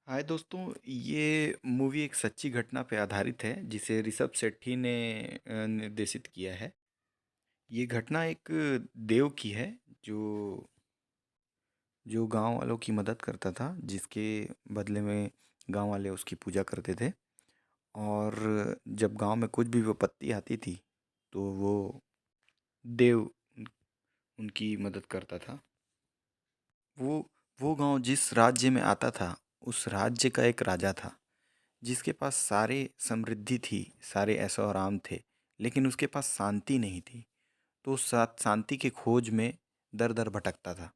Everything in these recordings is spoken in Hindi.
हाय दोस्तों। ये मूवी एक सच्ची घटना पे आधारित है जिसे ऋषभ शेट्टी ने निर्देशित किया है। ये घटना एक देव की है जो जो गांव वालों की मदद करता था, जिसके बदले में गांव वाले उसकी पूजा करते थे। और जब गांव में कुछ भी विपत्ति आती थी तो वो देव उनकी मदद करता था। वो वो गांव जिस राज्य में आता था, उस राज्य का एक राजा था जिसके पास सारे समृद्धि थी, सारे ऐशो आराम थे, लेकिन उसके पास शांति नहीं थी। तो साथ शांति के खोज में दर दर भटकता था।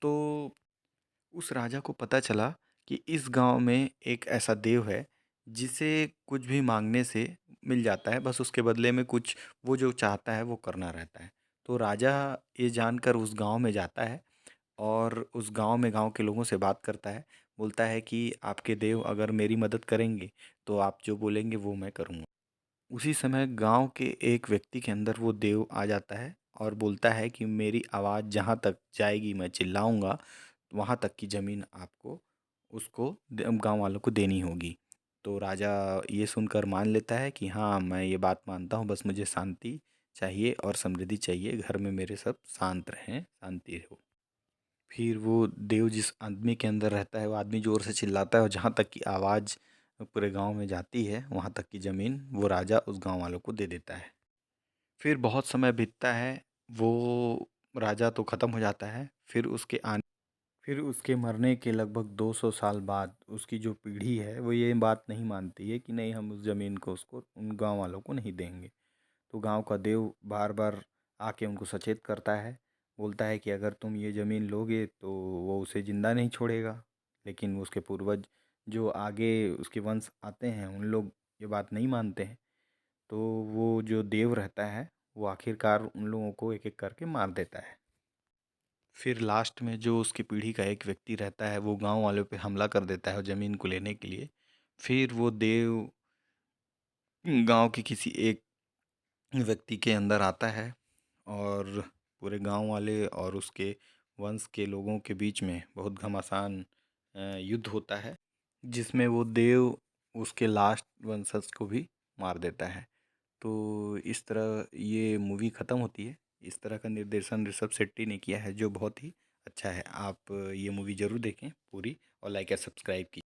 तो उस राजा को पता चला कि इस गांव में एक ऐसा देव है जिसे कुछ भी मांगने से मिल जाता है, बस उसके बदले में कुछ वो जो चाहता है वो करना रहता है। तो राजा ये जानकर उस गांव में जाता है और उस गांव में गांव के लोगों से बात करता है। बोलता है कि आपके देव अगर मेरी मदद करेंगे तो आप जो बोलेंगे वो मैं करूँगा। उसी समय गांव के एक व्यक्ति के अंदर वो देव आ जाता है और बोलता है कि मेरी आवाज़ जहाँ तक जाएगी, मैं चिल्लाऊंगा, वहाँ तक की ज़मीन आपको उसको गांव वालों को देनी होगी। तो राजा ये सुनकर मान लेता है कि हाँ, मैं ये बात मानता हूँ, बस मुझे शांति चाहिए और समृद्धि चाहिए, घर में मेरे सब शांत रहें, शांति हो। फिर वो देव जिस आदमी के अंदर रहता है वो आदमी ज़ोर से चिल्लाता है और जहाँ तक की आवाज़ पूरे गांव में जाती है वहाँ तक की ज़मीन वो राजा उस गांव वालों को दे देता है। फिर बहुत समय बीतता है। वो राजा तो ख़त्म हो जाता है। फिर उसके मरने के लगभग 200 साल बाद उसकी जो पीढ़ी है वो ये बात नहीं मानती है कि नहीं, हम उस ज़मीन को उसको उन गांव वालों को नहीं देंगे। तो गांव का देव बार बार आके उनको सचेत करता है। बोलता है कि अगर तुम ये ज़मीन लोगे तो वो उसे ज़िंदा नहीं छोड़ेगा। लेकिन उसके पूर्वज जो आगे उसके वंश आते हैं उन लोग ये बात नहीं मानते हैं। तो वो जो देव रहता है वो आखिरकार उन लोगों को एक एक करके मार देता है। फिर लास्ट में जो उसकी पीढ़ी का एक व्यक्ति रहता है वो गांव वालों पे हमला कर देता है ज़मीन को लेने के लिए। फिर वो देव गांव के किसी एक व्यक्ति के अंदर आता है और पूरे गांव वाले और उसके वंश के लोगों के बीच में बहुत घमासान युद्ध होता है, जिसमें वो देव उसके लास्ट वंशज को भी मार देता है। तो इस तरह ये मूवी ख़त्म होती है। इस तरह का निर्देशन ऋषभ शेट्टी ने किया है जो बहुत ही अच्छा है। आप ये मूवी ज़रूर देखें पूरी और लाइक या सब्सक्राइब कीजिए।